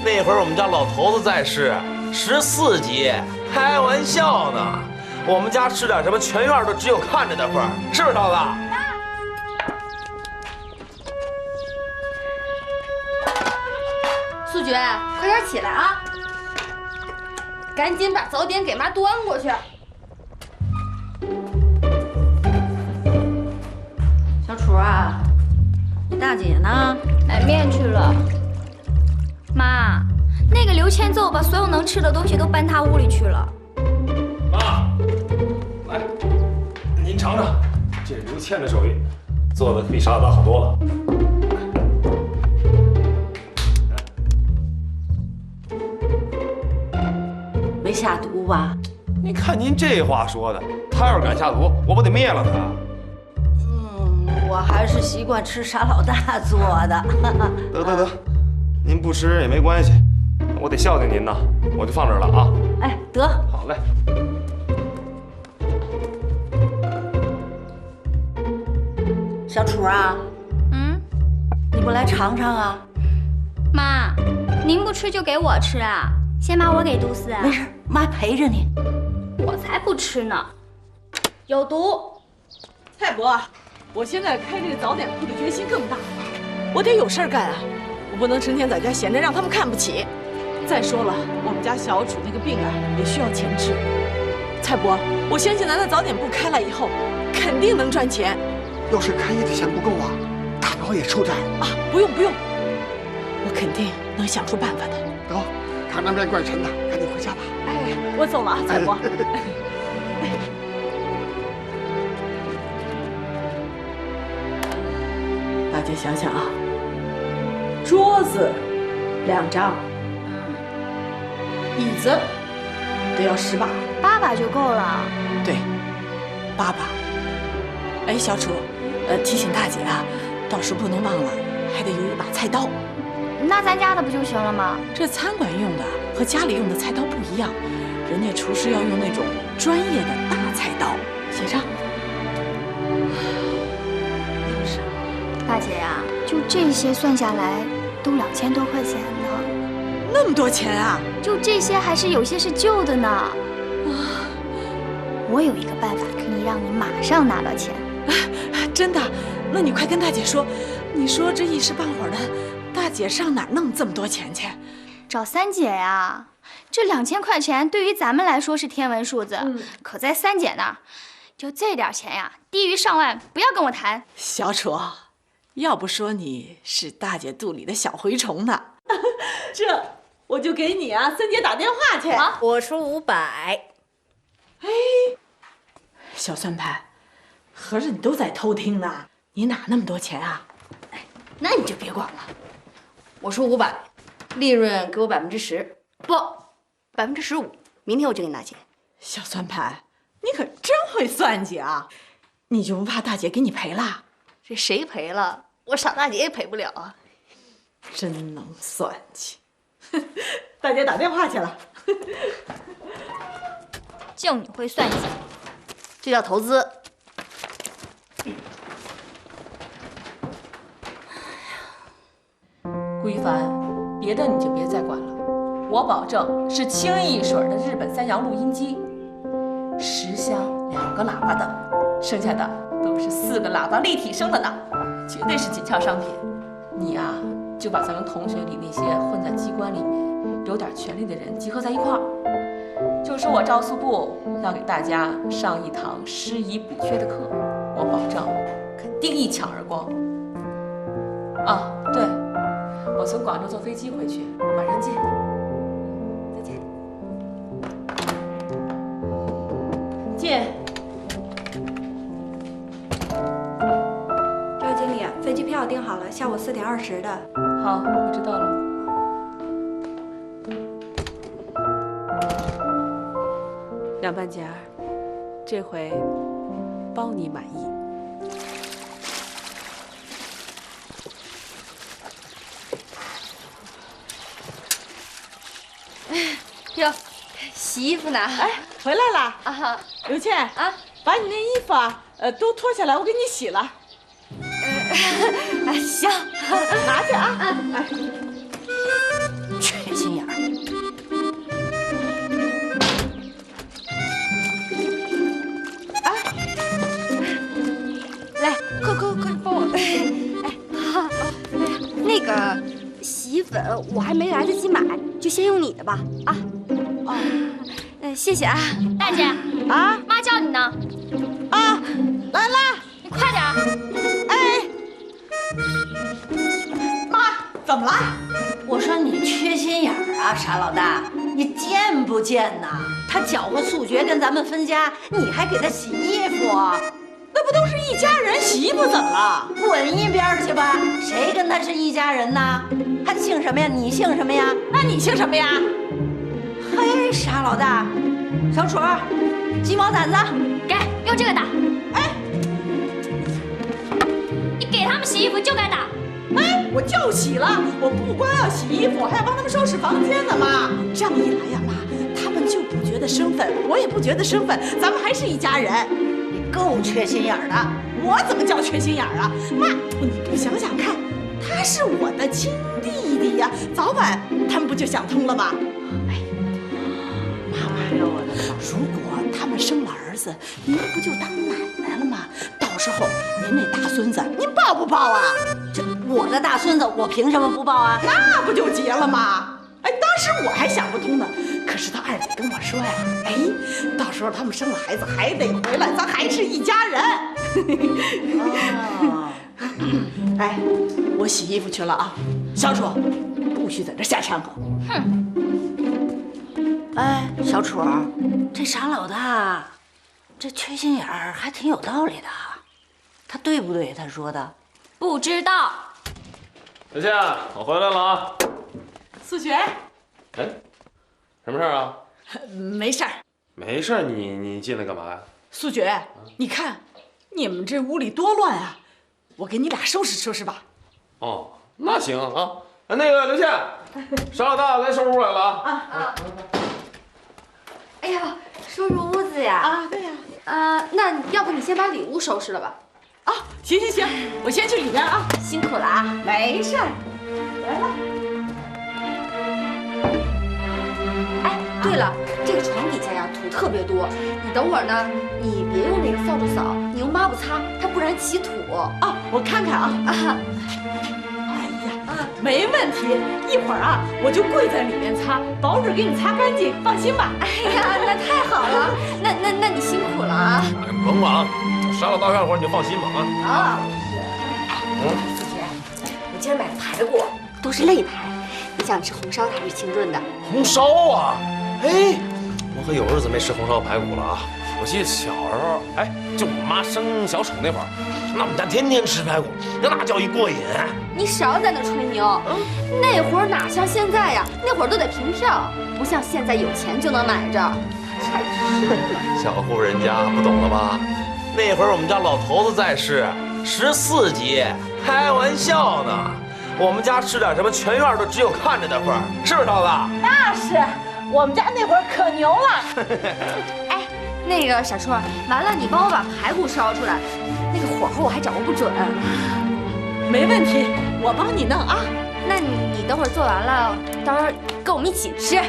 那会儿我们家老头子在世，14级，开玩笑呢。我们家吃点什么，全院都只有看着的份儿，是不是桃子？素菊，快点起来啊！赶紧把早点给妈端过去。小楚啊，你大姐呢？买面去了。妈，那个刘千奏把所有能吃的东西都搬他屋里去了。妈，来，您尝尝，这是刘倩的手艺，做的比沙拉好多了。没下毒吧？你看您这话说的，他要是敢下毒，我不得灭了他？我还是习惯吃傻老大做的。得，您不吃也没关系，我得孝敬您呐，我就放这儿了啊。哎，得，好嘞。小楚啊，你不来尝尝啊？妈，您不吃就给我吃啊？先把我给毒死啊？没事，妈陪着你。我才不吃呢，有毒。蔡伯，我现在开这个早点铺的决心更大了，我得有事儿干啊，我不能成天在家闲着，让他们看不起。再说了，我们家小楚那个病啊，也需要钱治。蔡伯，我相信咱的早点铺开了以后，肯定能赚钱。要是开业的钱不够啊，大表也出点啊！不用，我肯定能想出办法的。得，看那边怪沉的，赶紧回家吧。哎，我走了啊，蔡伯。大家想想啊，桌子2张，椅子得要18，8把就够了。对，8把。哎，小楚，提醒大姐啊，到时不能忘了，还得有一把菜刀。那咱家的不就行了吗？这餐馆用的和家里用的菜刀不一样，人家厨师要用那种专业的大菜刀。写上。大姐呀，就这些算下来都2000多块钱呢。那么多钱啊！就这些，还是有些是旧的呢。我有一个办法可以让你马上拿到钱。真的？那你快跟大姐说，你说这一时半会儿的，大姐上哪儿弄这么多钱去？找三姐呀。这2000块钱对于咱们来说是天文数字，可在三姐那儿，就这点钱呀，低于上万不要跟我谈。小楚，要不说你是大姐肚里的小蛔虫呢，这我就给你啊，三姐打电话去。好，我出500。哎，小算盘，合着你都在偷听呢？你哪那么多钱啊？哎，那你就别管了。我出500，利润给我10%，不，15%。明天我就给你拿钱。小算盘，你可真会算计啊！你就不怕大姐给你赔了？这谁赔了？我傻大姐也赔不了啊！真能算计。大姐打电话去了。就你会算计，这叫投资。归凡，别的你就别再管了，我保证是清一水的日本3洋录音机，10箱2个喇叭的，剩下的都是4个喇叭立体声的呢，绝对是紧俏商品。你呀，就把咱们同学里那些混在机关里面有点权力的人集合在一块儿，就说我招宿部要给大家上一堂师夷补缺的课，我保证肯定一抢而光。啊，对，我从广州坐飞机回去，马上见。再见。见。赵经理，飞机票订好了，下午4点20的。好，我知道了。凉半截儿，这回包你满意。哟，洗衣服呢？哎，回来了啊！刘倩啊，把你那衣服啊，都脱下来，我给你洗了。行，拿去啊！缺钱。我还没来得及买，就先用你的吧。啊，谢谢啊，大姐啊，妈叫你呢。啊，来了，你快点儿。哎，妈，怎么了？我说你缺心眼儿啊，傻老大，你贱不贱呐？他搅和速决跟咱们分家，你还给他洗衣服，那不都是一家人，洗衣服怎么了？滚一边儿去吧！谁跟他是一家人呢？他姓什么呀？你姓什么呀？那你姓什么呀？嘿，傻老大，小楚，鸡毛掸子，给，用这个打。哎，你给他们洗衣服就该打。哎，我就洗了，我不光要洗衣服，还要帮他们收拾房间呢，妈。这样一来呀，妈，他们就不觉得身份，我也不觉得身份，咱们还是一家人。你够缺心眼儿的。我怎么叫缺心眼儿啊？妈，你不想想看，他是我的亲弟弟呀，早晚他们不就想通了吗？哎，妈妈，如果他们生了儿子，您不就当奶奶了吗？到时候您那大孙子，您抱不抱啊？这我的大孙子，我凭什么不抱啊？那不就结了吗？哎，当时我还想不通呢，可是他二姐跟我说呀，哎，到时候他们生了孩子还得回来，咱还是一家人。哦，哎，我洗衣服去了啊，小楚，不许在这瞎掺和。哼。哎，小楚，这傻老大，这缺心眼儿还挺有道理的。他对不对？他说的。不知道。小倩，我回来了啊。素雪，哎，什么事儿啊？没事儿。没事儿，你进来干嘛呀？素雪，你看，你们这屋里多乱啊！我给你俩收拾收拾吧。哦，那行啊。那个刘倩，傻老大来收拾屋来了啊。哎呀，收拾屋子呀？啊，对呀。那要不你先把里屋收拾了吧？啊，行行行，我先去里边啊。辛苦了啊。没事儿。来了。哎，对了，这个床底下呀土特别多，你等会儿呢，你别用那个扫帚扫，你用抹布擦，它不然起土。哦，我看看啊。哎呀，没问题，一会儿啊我就跪在里面擦，保准给你擦干净，放心吧。哎呀，那太好了，那你辛苦了啊。哎，甭管了，傻老大干活你就放心吧啊。啊，素雪，我今儿买的排骨都是肋排，你想吃红烧的还是清炖的？红烧啊！哎，我可有日子没吃红烧排骨了啊！我记得小时候，哎，就我妈生小楚那会儿，那我们家天天吃排骨，那叫一过瘾。你少在那吹牛，那会儿哪像现在呀？那会儿都得凭票，不像现在有钱就能买着。小户人家不懂了吧？那会儿我们家老头子在世，14级，开玩笑呢。我们家吃点什么，全院都只有看着的份儿，是不是老大？那是，我们家那会儿可牛了。哎，那个小初，完了你帮我把排骨烧出来，那个火候我还掌握不准。没问题，我帮你弄啊。那你等会儿做完了，到时候跟我们一起吃。哎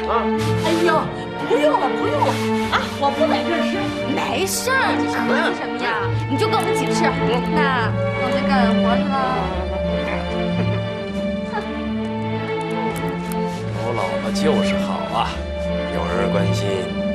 呦，不用了不用了啊，我不在这儿吃。没事儿，你着急什么呀？你就跟我们一起吃。那我再干活去了。我老婆就是好啊，有人关心。